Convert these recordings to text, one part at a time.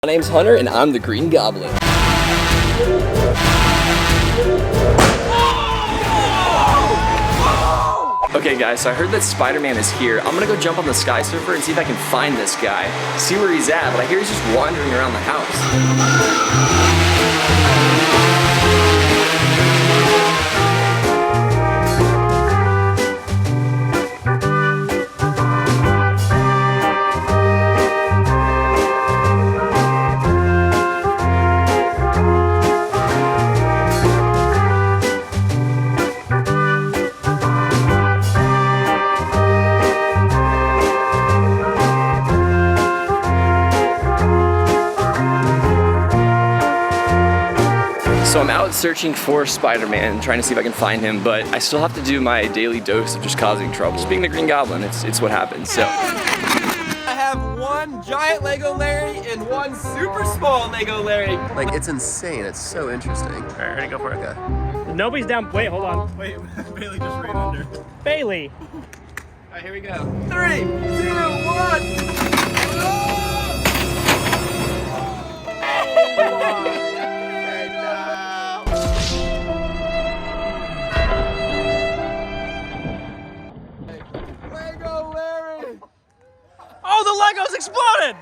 My name's Hunter, and I'm the Green Goblin. Okay guys, so I heard that Spider-Man is here. I'm gonna go jump on the SkySurfer and see if I can find this guy. See where he's at, but I hear he's just wandering around the house. So I'm out searching for Spider-Man, trying to see if I can find him, but I still have to do my daily dose of just causing trouble. Just being the Green Goblin, it's what happens, so. I have one giant Lego Larry and one super small Lego Larry. Like, it's insane. It's so interesting. All right, ready, go for it. Okay. Nobody's down. Wait, hold on. Wait, Bailey just ran under. Bailey. All right, here we go. 3, 2, 1. Lego Larry! Oh, the Legos exploded!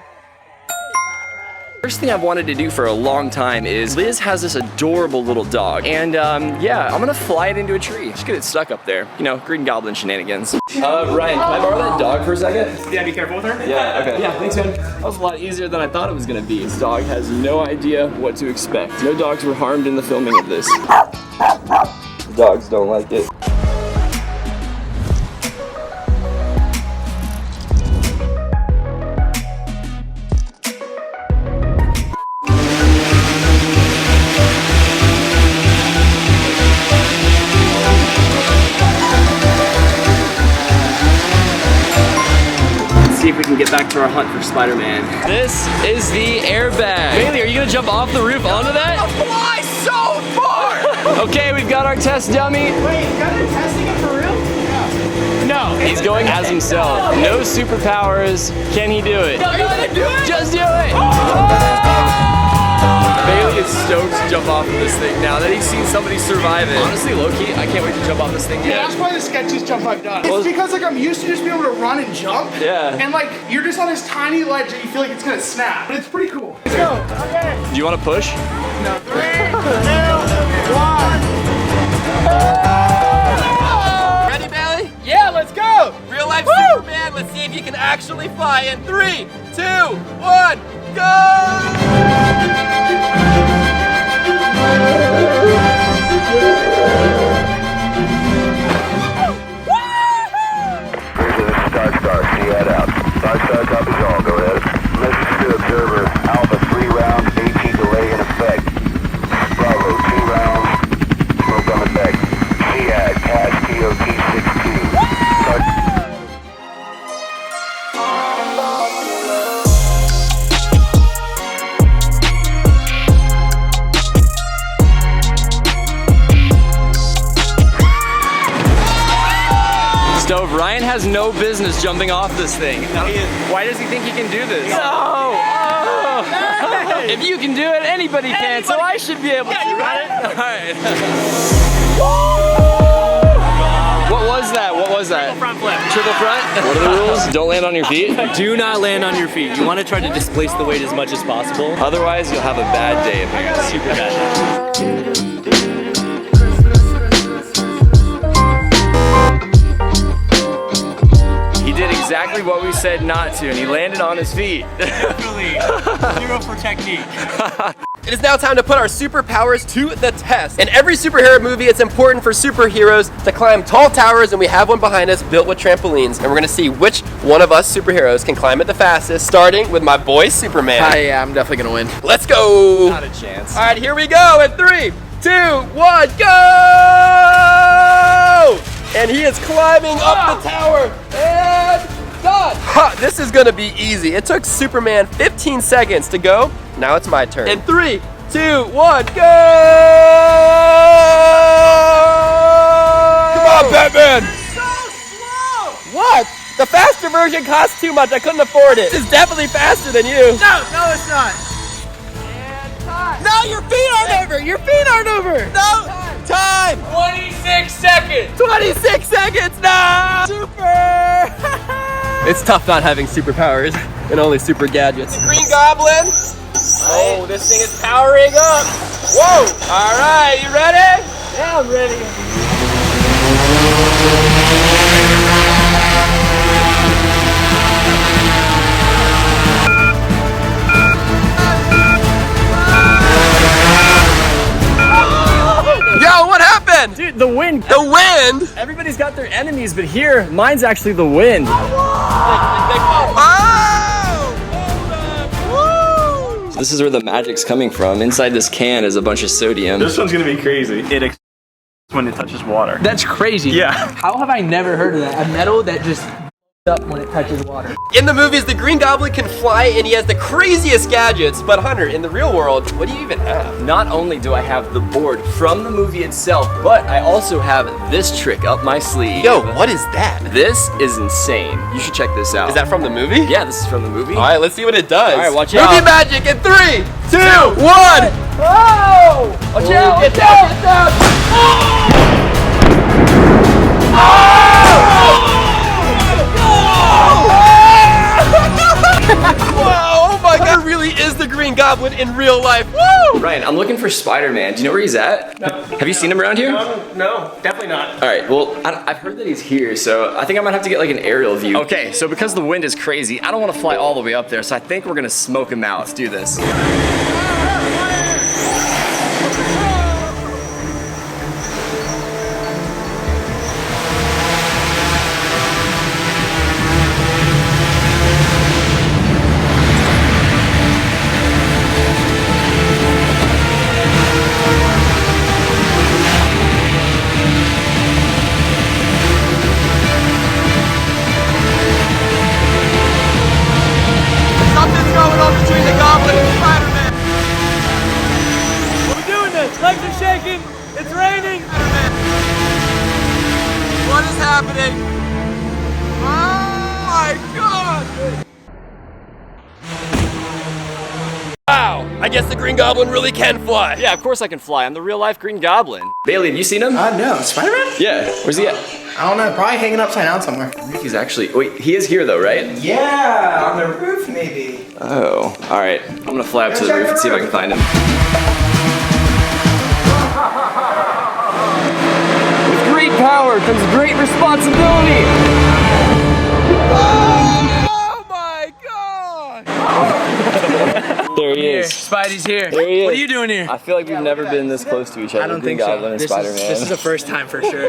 First thing I've wanted to do for a long time is Liz has this adorable little dog, and yeah, I'm gonna fly it into a tree. Just get it stuck up there. You know, Green Goblin shenanigans. Ryan, can I borrow that dog for a second? Yeah, be careful with her. Yeah, okay. Yeah, thanks, man. That was a lot easier than I thought it was gonna be. This dog has no idea what to expect. No dogs were harmed in the filming of this. The dogs don't like it. See if we can get back to our hunt for Spider-Man. This is the airbag. Bailey, are you gonna jump off the roof onto that? Fly so far! Okay, we've got our test dummy. Wait, you guys are testing it for real? No, he's going as himself. No superpowers. Can he do it? Are you gonna do it? Just do it! Bailey is stoked to jump off of this thing now that he's seen somebody survive it. Honestly, low-key, I can't wait to jump off this thing Yeah, again. that's probably the sketchiest jump I've done. It's because like I'm used to just being able to run and jump. Yeah. And like you're just on this tiny ledge and you feel like it's gonna snap. But it's pretty cool. Let's go. Okay. Do you want to push? No. 3, 2, 1. Ready, Bailey? Yeah, let's go! Real life Superman, let's see if you can actually fly in 3, 2, 1, go! SkyStar, see that out. SkyStar, copy all, go ahead. Message to observer, Alpha 3 rounds, 18 delay in effect. Bravo, 2 rounds, smoke on effect. SEAD, CAS TOT 62. Stove, Ryan has no business jumping off this thing. Why does he think he can do this? No! Oh. If you can do it, anybody can, so I should be able to. You got it? Alright. What was that? What was that? Front flip. Triple front? What are the rules? Don't land on your feet? Do not land on your feet. You want to try to displace the weight as much as possible. Otherwise, you'll have a bad day apparently. Super bad. He did exactly what we said not to, and he landed on his feet. Definitely. 0 for technique. It is now time to put our superpowers to the test. In every superhero movie, it's important for superheroes to climb tall towers, and we have one behind us built with trampolines, and we're gonna see which one of us superheroes can climb it the fastest, starting with my boy Superman. Yeah, I'm definitely gonna win. Let's go! Not a chance. All right, here we go in 3, 2, 1, go! And he is climbing up the tower, and done! Ha, this is gonna be easy. It took Superman 15 seconds to go. Now it's my turn. In 3, 2, 1, go! Come on, Batman! So slow! What? The faster version costs too much. I couldn't afford it. This is definitely faster than you. No, it's not. No, your feet aren't over. Your feet aren't over. No. Time. 26 seconds. 26 seconds. No. Super. It's tough not having superpowers and only super gadgets. Green Goblin. Oh, this thing is powering up. Whoa. All right, you ready? Yeah, I'm ready. Yo, what happened? Dude, the wind. The wind? Everybody's got their enemies, but here, mine's actually the wind. Oh! This is where the magic's coming from. Inside this can is a bunch of sodium. This one's gonna be crazy. It explodes when it touches water. That's crazy. Yeah. How have I never heard of that? A metal that just up when it touches water. In the movies, the Green Goblin can fly and he has the craziest gadgets, but Hunter, in the real world, what do you even have? Not only do I have the board from the movie itself, but I also have this trick up my sleeve. Yo, what is that? This is insane. You should check this out. Is that from the movie? Yeah, this is from the movie. All right, let's see what it does. All right, watch movie out. magic in 3, 2, 1. Oh! Watch out! Get down, get down. Wow, oh my god, it really is the Green Goblin in real life. Woo! Ryan, I'm looking for Spider-Man. Do you know where he's at? No. Have you seen him around here? No, definitely not. All right, well, I've heard that he's here, so I think I might have to get like an aerial view. Okay, so because the wind is crazy, I don't want to fly all the way up there, so I think we're gonna smoke him out. Let's do this. Something's going on between the Goblin and Spider-Man. We're doing this. Legs are shaking. It's raining. What is happening? Oh my god! Wow, I guess the Green Goblin really can fly. Yeah, of course I can fly. I'm the real-life Green Goblin. Bailey, have you seen him? No. Spider-Man? Yeah. Where's he at? I don't know. Probably hanging upside down somewhere. I think he's actually. Wait, he is here though, right? Yeah, on the roof maybe. Oh, all right. I'm gonna fly up to the roof and see if I can find him. With great power comes great responsibility. Oh my god! There he Here, is. Spidey's here. There he is. What are you doing here? I feel like we've never been this close to each other. I don't Green think Goblin so. and This Spider-Man. is the first time for sure.